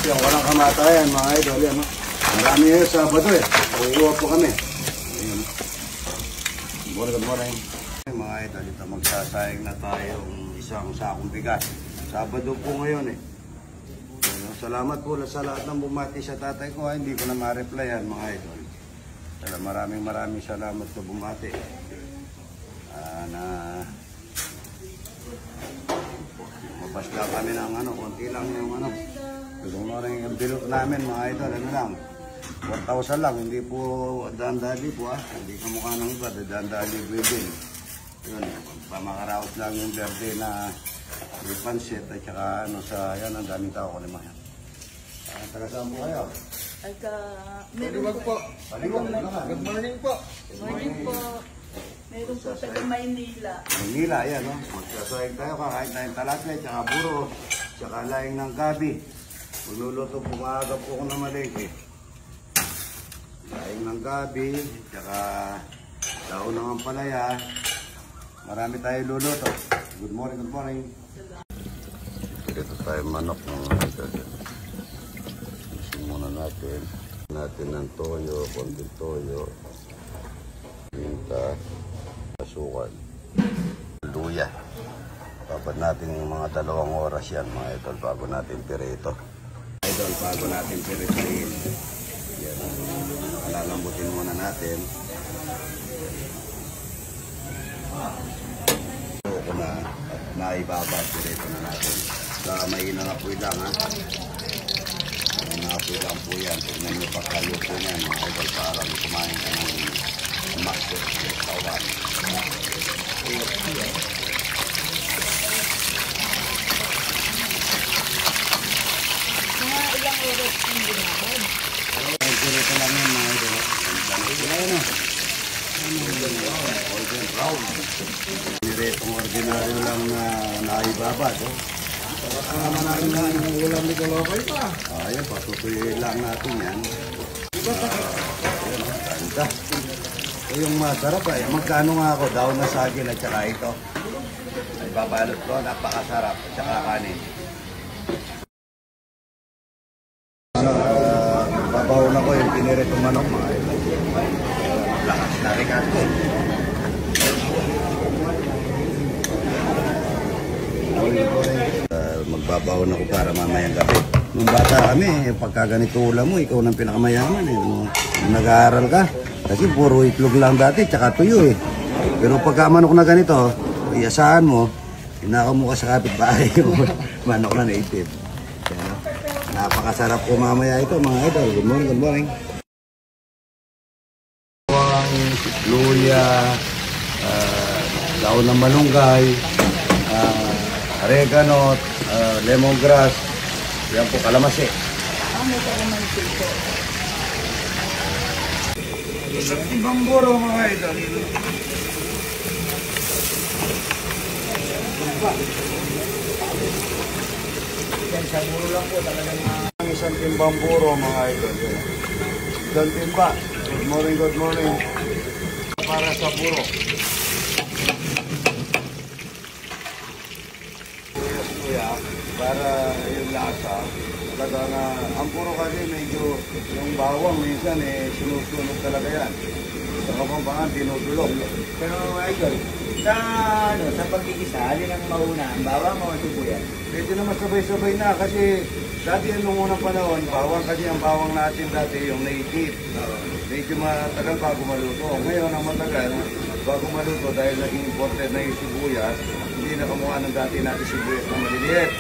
Yung walang kamatayan mga idol. Yan, no? Marami yun sa Sabado eh. Uwa po kami. Ayan. Good morning. Mga idol, dito magsasayang na tayong isang sakong bigas. Sabado po ngayon eh. Ayan, salamat po sa lahat ng bumati sa tatay ko. Hindi ko na ma-replyan mga idol. Maraming salamat sa bumati. Mapasla kami ng konti lang yung Good morning, yung bilot namin mga idol, lang. 4,000 lang, hindi po daan-dali po Hindi kamukha ng iba, daan-dali po din. Yun, pamakaraos lang yung verde na may pansit at saka sa yan, ang daming tao ko naman. Taga saan po kayo? Meron po. Good morning po. Good morning po. Meron po taga Maynila. Maynila, yan no. Magsasayag tayo, kakain tayong talakay, tsaka buro, tsaka laing ng gabi. Magluluto po maaga po ako na malengke. Laing ng gabi, tsaka daon ng ampalaya. Marami tayo luluto. Good morning. Ito tayo manok ng muna natin ng toyo, konting toyo, minta, asukal, luya. Babad natin yung mga 2 oras yan mga idol bago natin pirito. Idol, bago natin piritoin. Yan, alalambutin muna natin. Ito na naibaba, pirito na natin. Sa mainang apoy lang Napoy lang po yan. Tignan nyo pagkaluto niyan mga idol parang kumain ka ng master kawan. Mga ilang oras ang ginamon? Ito lang yan mga idol. Golden brown. Niretong ordinaryo lang na naibabad. Kasama natin na yung ulam ni Kalokay pa. Ayan, patutuyin lang natin yan. Ganda. Ito yung masarap Magkano nga ako? Daon na saging at saka ito. Ay babalot ko, napakasarap. At saka kanin. Babaw na ko yung piniritong manok mga ito. Lakas na rikas ko Magbabaon ako para mamayang gabi. Nung bata kami, pagka ganito ulam mo, ikaw nang pinakamayaman Nung nag-aaral ka. Kasi puro itlog lang dati, tsaka tuyo Pero pagka manok na ganito, iasahan mo, inakaw mo ka sa kapitbahay yung manok na native. Napakasarap po mamaya ito mga idol. Good morning. Luya, daon ng malunggay, oregano, lemongrass, yan po kalamansi. May kalamansi po. Sa ibang buro mga idol. Yan sa buro lang po talagang isang timbang buro mga idol. Isang timba. Good morning. Para sa buro. Para yung lasa, talaga na ang puro kasi medyo yung bawang minsan sinusunod talaga yan. Sa kapampangan, dinudulog. Pero idol, sa pagkikisa, alin ang mauna, ang bawang o sibuyas? Pwede naman sabay-sabay na kasi dati nung unang panahon, bawang kasi ang bawang natin dati yung native. Medyo matagal bago maluto. Ngayon ang matagal bago maluto dahil naging imported na yung sibuyas, hindi na kamukha ng dati natin sibuyas na maliliit.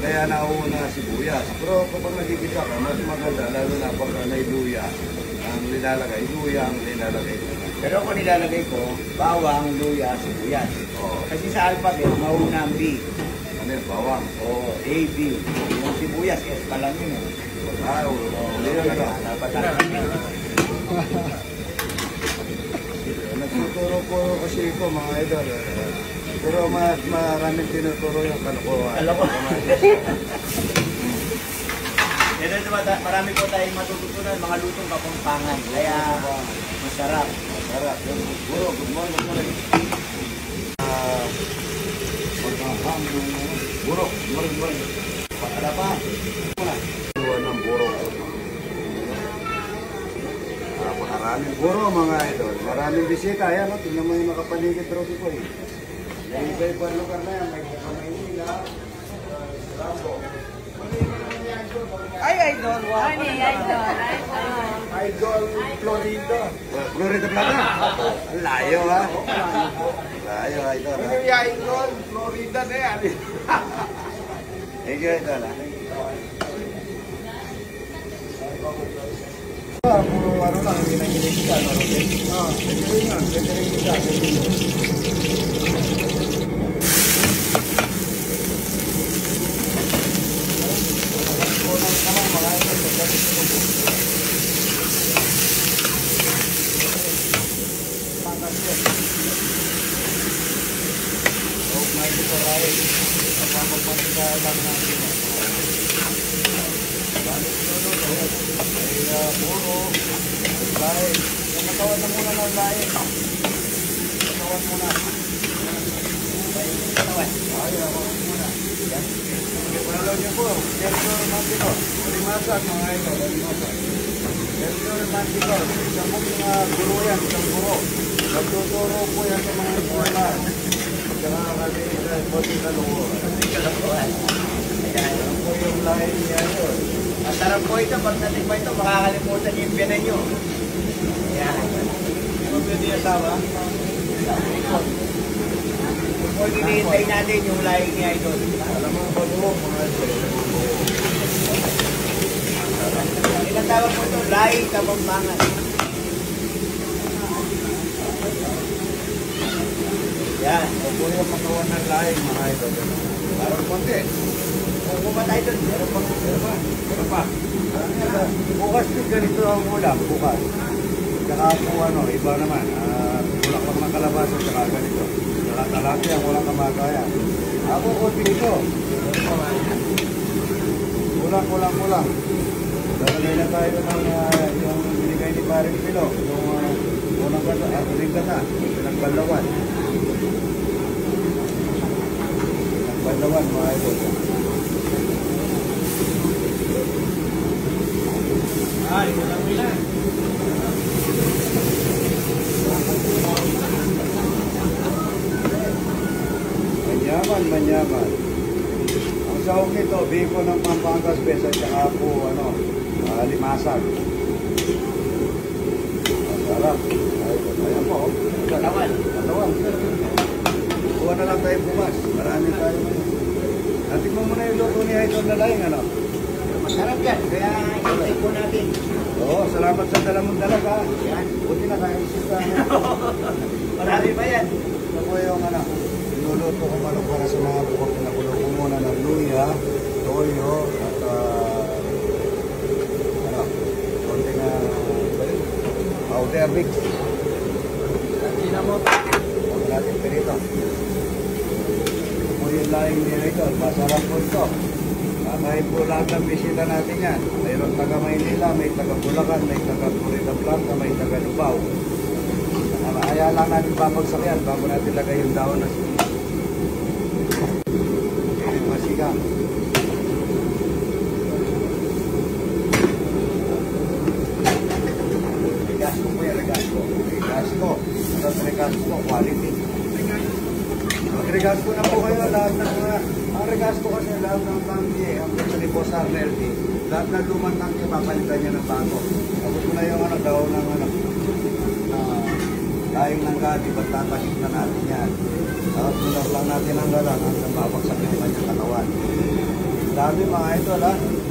Kaya nauuna sibuyas. Pero kapag nagkikita ka, mas maganda, lalo na pag may luya ang nilalagay. Pero kung nilalagay ko, bawang, luya, sibuyas. Kasi sa alphabet, mauna ang B. Ano yung bawang? A, B. Yung sibuyas, S pa lang yun. Nagtuturo po kasi ito mga idol. Pero maraming tinuturo yung kalokohan. Marami po tayong matututunan, mga lutong kapampangan. Kaya masarap. Buro, good morning. Buro, good morning. Pakala pa. Maraming puro mga idol. Maraming bisita. Ayan, no? Tingnan mo yung nakapaligid trophy ko eh. May iba-ibang lugar na yan. May Maynila, Rambo. Ay, idol. Wow. Ay, idol. Idol Florida. Florida Plata. Layo ha. Layo idol ha. Yung idol Florida na yan. Thank you idol ha. Puro ano lang, hindi na ginisita. Ito yun yan. Pwede rin kita. Katawan na muna ng lain. Katawan muna. Ayaw, muna. Palaw niyo po. Sergio Romantico. Limasan mga ito. Sergio Romantico. Isang mong guru yan. Isang guru. Nagtuturo po yan sa mga eskwela. Saka kasi sa konti kalungo. Ayan po yung lain niya yun. Masarap po ito. Pag natikman ito, makakalimutan yung biyanan nyo. Yan. Ano pwede yung asawa? Kung hinihintay natin yung lahi ni Idol. Alam mo ba ito mga ito? Tinatawag po ito, lahi kabambangan. Yan. Ito po yung pagkawan ng laing mga ito. Parang konti. Kung kumatay doon, Meron pa. Meron pa. Bukas din ganito ang ulam. Bukas. Tsaka po ano, iba naman. Bulaklak ng kalabasa tsaka ganito. Tsaka talapia, walang kamagaya. Ako konti ito. Kulang. Lalagay na tayo ng yung binigay ni Paring Pilo. Yung unang kata, huling kata. Pinagbanlawan. Pinagbanlawan mga ito. Ay, walang bilan. Manyaman. Ang sahog nito, biko ng Pampanga Special, tsaka po, limasag. Masarap. Ayan po. Katawan. Katawan. Kuha na lang tayo bukas. Marami tayo. Natin mo muna yung luto ni Idol na laing, ano? Masarap yan. Kaya hintay po natin. Oo, salamat sa dalamong dalaga. Yan. Buti na kayo isip Marami pa yan. Ito po yung niluluto ko manok para sa mga bukok. Pinakulo ko muna ng luya, toyo, at konti na powder mix. Cinnamon. Huwag natin pinito. Ito po yung laing ni Idol. Masarap po ito. Kahit po lahat ng bisita natin yan. Mayroon taga Maynila, may taga Bulacan, may taga Florida Plata, may taga Lubao. Kaya lang natin babagsak yan bago natin lagay yung daon na masigang. Regasto po yan, regasto. Regasto. Regasto, quality. Mag-regasto na po kayo lahat ng mga... Ang regasto kasi lahat ng tangke, ang gusto ni Boss Arneldi, lahat ng lumang tangke, papalitan niya ng bago. Tapos mo na yung daon ng laing ng gadi, ba't tatakip na natin yan. Tapos mulat lang natin ang galang hanggang babagsak yung kanyang katawan. Dami mga ito,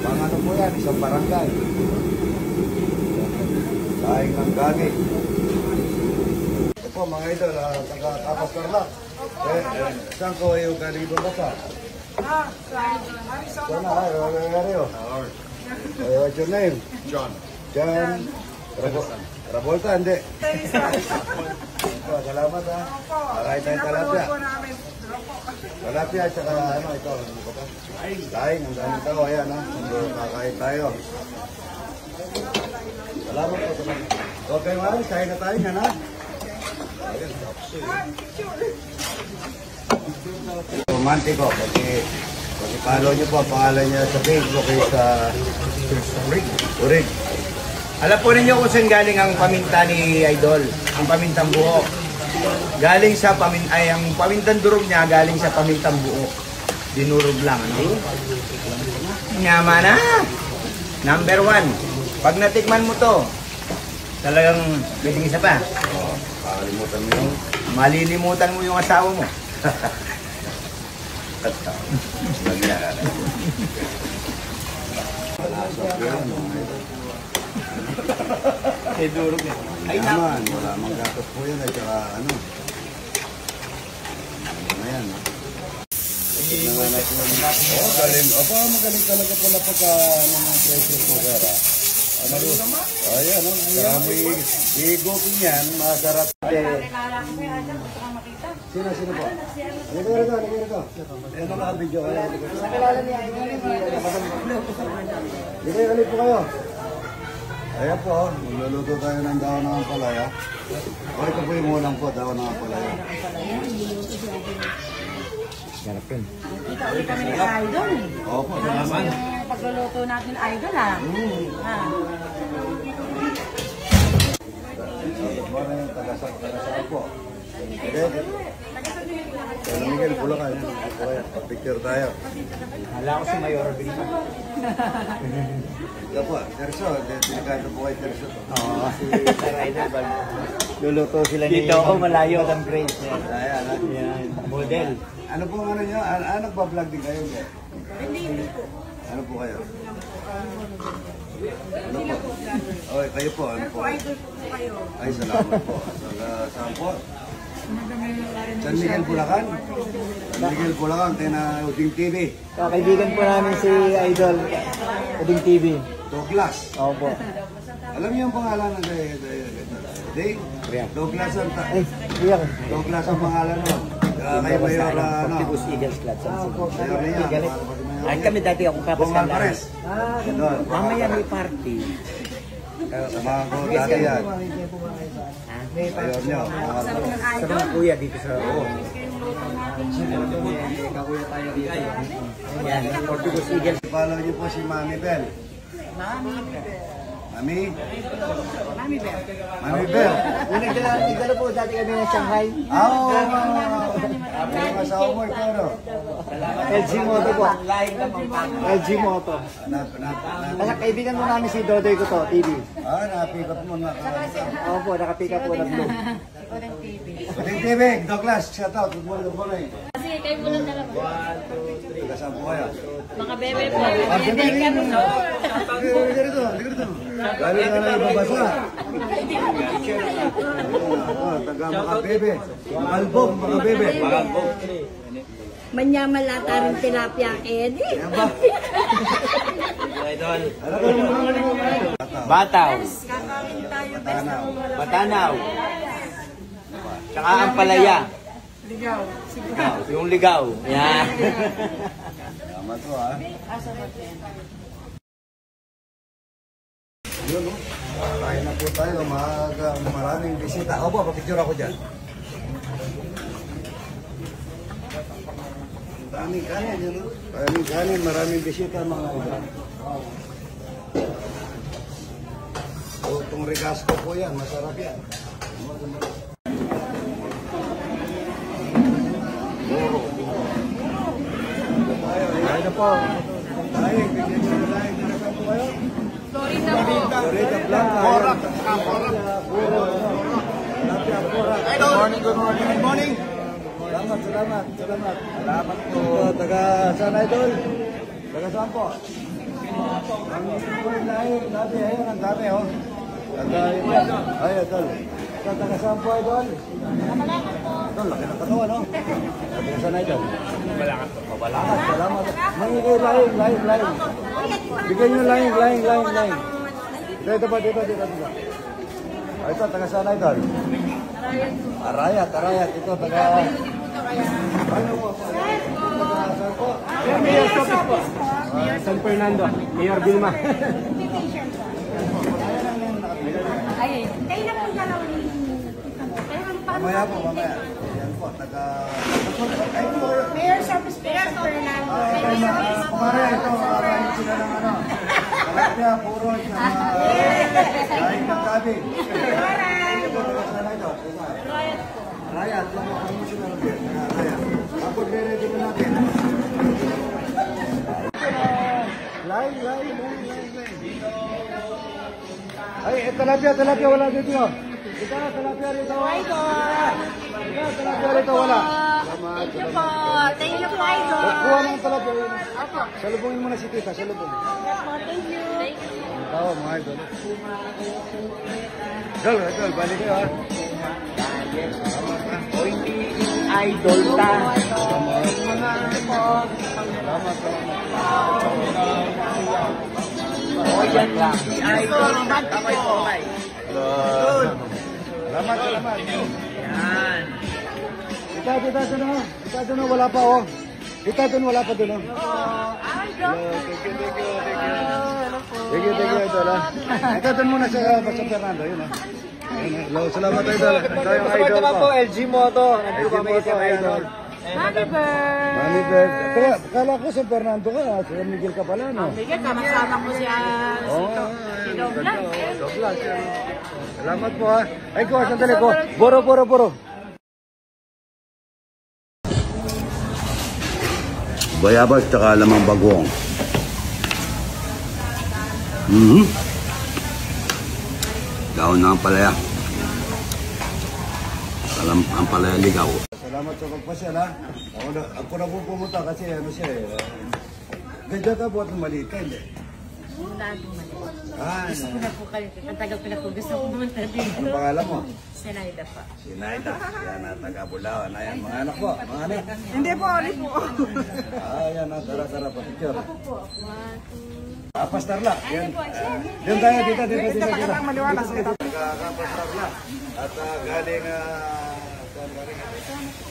pang ano po yan, isang barangay. Laing ng gadi. Ito po mga ito, taga-Tapas Tarlac. Saan ko yung galing doon ba sa? Sana, what's your name? John. John. Travolta, hindi. Salamat ha. Maray tayong talapia. Talapia, tsaka ito. Laing, ang daming tao. Ayan ha. Kakain tayo. Salamat po. Okay, Mari, kain na tayo yan ha. Romantiko, kasi follow nyo po, pangalan niya sa Facebook is Urig. Alam po ninyo kung saan galing ang paminta ni Idol, ang pamintang buo. Galing sa ang pamintang durog niya galing sa pamintang buo. Dinurog lang, ano? Nyama na! Number 1. Pag natikman mo to, talagang pwedeng isa pa. Makalimutan mo yung... Malilimutan mo yung asawa mo. Ay, durog eh. Ay, naman. Wala mang gatos po yan. Ay, tsaka ano. Ano na yan, ha? Oo, galing. Opo, magaling talaga pala pagka mga pressure po, sir, ha? Ano rin? Ayan, no? Kaya mo i-gopin yan, masarap. Sino po? Halika. Ano naka-video kayo? Nakilala niya. Halika po kayo. Ayan po, magluluto tayo ng daon ng ampalaya. O, ito po yung unang po, daon ng ampalaya. Sarap yun. Ikaw kami ni Idol. Opo, salamat. Yung pagluluto natin Idol, ha? Mara yung tagasal po. Okay? Kaya Miguel, pula ka. Picture tayo. Hala ko si Mayor Benito. Ito po, Terso. Delikado po kay Terso. Oo, si Sir Idol. Luluto sila ni... Dito ako malayo ng Grace. Ayan, ha? Yan, model. Ano po ang ano nyo? Nagpa-vlog din kayo? Hindi po. Ano po kayo? Ano po? Okay, kayo po. Ano po? Idol po kayo. Ay, salamat po. Saan po? San Miguel, Bulacan? San Miguel, Bulacan. Kaya na Uding TV. Kaibigan po namin si Idol, Uding TV. Douglas. Opo. Alam niyo ang pangalan ng Day? Douglas ang Iyak. Douglas ang pangalan mo. Kayo Mayor, ano? Fortibus Eagles Club. Mayor niya. Ay kami dati akong Bong kapaskala. Alvarez. Doon. Mamaya may party. Samahan ko dati yan. Mayor niyo. Sa mga kuya dito sa... Oo. Kakuya tayo dito. Yan, Fortibus Eagles. Follow niyo po si Mami Bell. Mami? Mami Bell. Nagdala po dati kami ng Shanghai. Oo. Ang asawa mo, ikaw, no? LG Moto po. LG Moto. Kaya kaibigan mo namin si Dodoy ko to, TV. Na-pick up mo na. Opo, nakapick up po ng blue. Pati TV, Douglas, shout out. Good morning. Kasi kayo mo lang dalawa. Kasama po kayo. Mga bebe po. Hindi ka mo. Liga rito. Galing na lang ibabasa. Taga mga bebe. Malbog, mga bebe. Manyamalata rin tilapia Eddie. Yan ba? Ano ba yung Bataw. Kakain tayo best Tanaw. Batanaw. Tsaka ang palaya. ligaw. Yung ligaw. Yan. Tama to, ha? Yun, no? Kain na po tayo. Maraming bisita. Opo, papicture ako dyan. Maraming kanin, yun, no? Maraming kanin, maraming bisita, mga iba. So, itong regasto po yan, masarap yan. Kain na po. Kain, bigyan nyo na kain. Nasaan po kayo? Florida po. Florida Blanca. Porak. Good morning. Good morning. Salamat. Salamat po. Taga saan, Idol? Taga saan po? Ang dati, ayun, ang dami, oh. Ay, Idol. Taga saan po, Idol? Idol, laki ng katawan, no? Taga saan, Idol? Mabalakat. Salamat. Mangigay, laing. Bigyan nyo laing. Dito ba? Ay, ito, taga saan, Idol? Arayat. Ito, taga... Ano po? Taga po? Mayor Sophie po. San Fernando. Mayor Vilma. Ay, kayo na po dalawa ni... Mamaya. Yan po, taga... Ay, po. Mayor Sophie San Fernando. Pare, ito, arayat sila ng ano. tilapia, puro siya. Kain ng gabi. Rayat, ano sila rin? Rayat. Tapos re-ready ko natin. Lain. Ay, tilapia, wala dito. Ika, tilapia rito. Tilapia rito, wala. Thank you po. Thank you po, Idol. Kuha ng tilapia yun. Opo. Salubungin mo na si tita, salubungin. Thank you. Tawa mga idol. Idol, balik kayo ha. Idol ta. Salamat. O yan lang. Idol. Kamay. Salamat. Yan. Tita, doon, wala pa oh. Tita, doon, wala pa doon oh. Thank you, idol ha. Tita, doon muna sa Fernando, yun ha. Hello, salamat idol. Tayo ang idol ko. LG Moto. LG Moto, idol. Happy birthday. Mami Bird. Kaya, kala ko sa Fernando ka, sa Miguel ka pala, no? Miguel, kamasama ko si Doblas. Doblas. Salamat po ha. Ay ko, sandali ko. Boro. Bayabas tsaka lamang bagong. Daon na ang palaya. Ang palaya ligaw. Salamat sa pagpasyal ha. Ako na po pumunta kasi ano siya eh. Ganda ka buhat ng maliit ka, hindi? Gusto ko na po kayo. Ang tagal ko na po gusto ko pumunta Ano dito. pangalan mo? Sinaida pa. Sinaida. Yan na, taga Bulawan. Ayan, mga anak po. Mga anak. Hindi po, ulit po. Ayan na, tara pa picture. Pastarla. Yan. Yan tayo, dito. Pastarla. At galing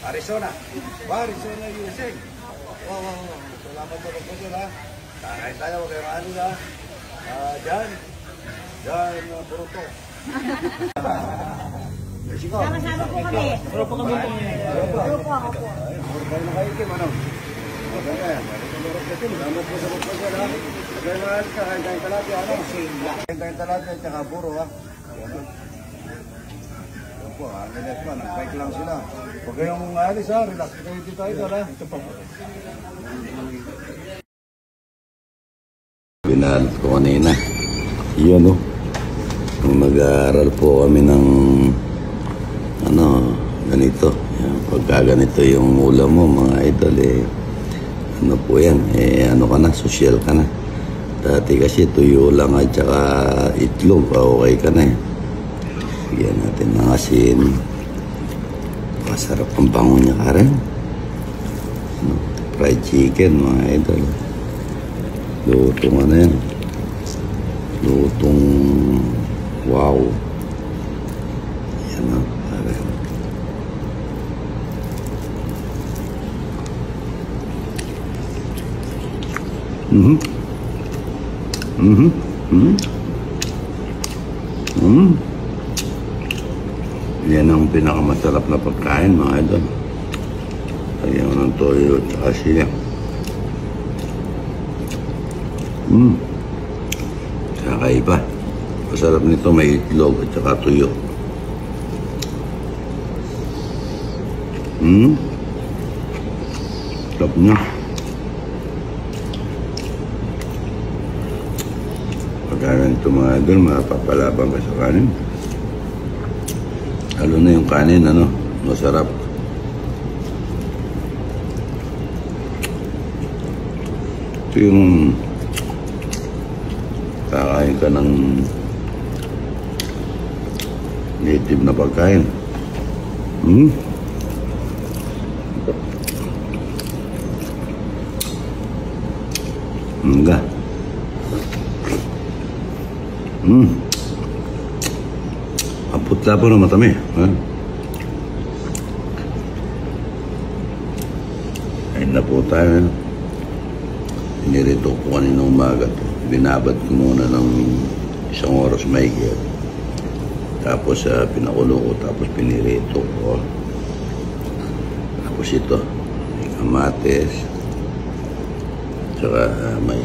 Arizona. Arizona, USA. Wow. Salamat po po sila. Kakain tayo, huwag kayong ano na. Diyan, Puruto. Sama-sama po kami. Grupo kami po niya. Grupo ako po. Puro kayo nakaikim, ano? Salamat po sa pagpasal, ha? Kaya mahal ka, kain tayong talapia, ano? Kain tayong talapia, tsaka puro, ha? Yan po, hanginet pa, nag-bike lang sila. Huwag kayong alis, ha? Relax kayo dito, idol, ha? Ito pa po. Binalat ko kanina. Yun, oh. Mag-aaral po kami ng ganito. Yan, pagka ganito yung ulam mo, mga idol, ano po yan, ano ka na, social ka na. Dati kasi tuyo lang at saka itlog, okay ka na eh. Bigyan natin ng asin. Masarap ang bango niya ka rin. Fried chicken, mga idol. Lutong ano yan. Lutong wow. Yan o. Yan ang pinakamasarap na pagkain, mga idol. Ayaw ng toyo at saka siya. Kakaiba. Masarap nito, may itlog at saka tuyo. Sarap na. Pagkain ito, mga idol, mapapalabang ka sa kanin. Lalo na yung kanin, masarap. Ito yung kakain ka ng native na pagkain. Enggak. Putla po na matami. Ayun na po tayo. Inirito ko kanina umaga. Binabad ko muna ng 1 oras mahigit. Tapos pinakulo ko, tapos pinirito ko. Tapos ito, may kamates. Tsaka may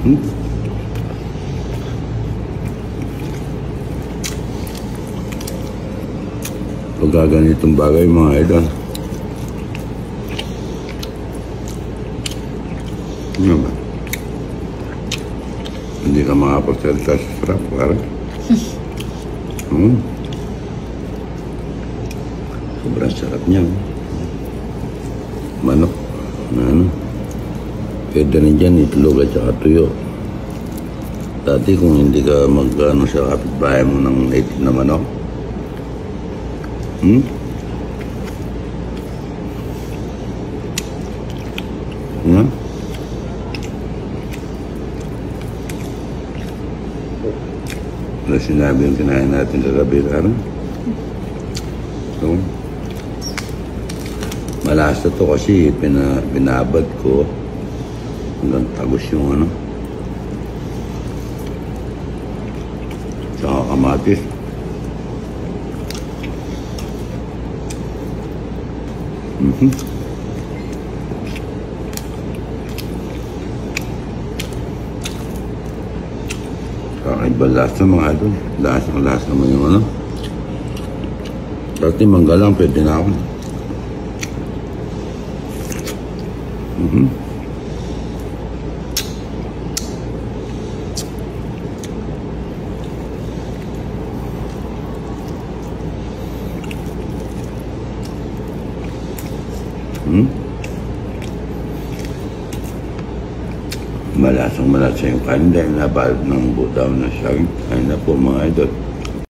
Mhm. Pagka ganitong bagay mga idol. Ano ba? Hindi ka makapagsalita sa sarap, parang. Sobrang sarap niya. Manok. Ano? Pwede rin dyan, itlog at saka tuyo. Dati kung hindi ka mag-ano sa kapitbahay mo ng native na manok. Ano? Wala sinabi yung kinain natin kagabi ka, ano? So, malasa to kasi binabad ko hanggang tagos yung ano. Saka kamatis. Kakaiba lasa mga idol. Lasa mo yung ano. Dati mangga lang pwede na ako. Malasang malasa yung kanin dahil nabalot ng budaw na saging. Ayun na po mga idol.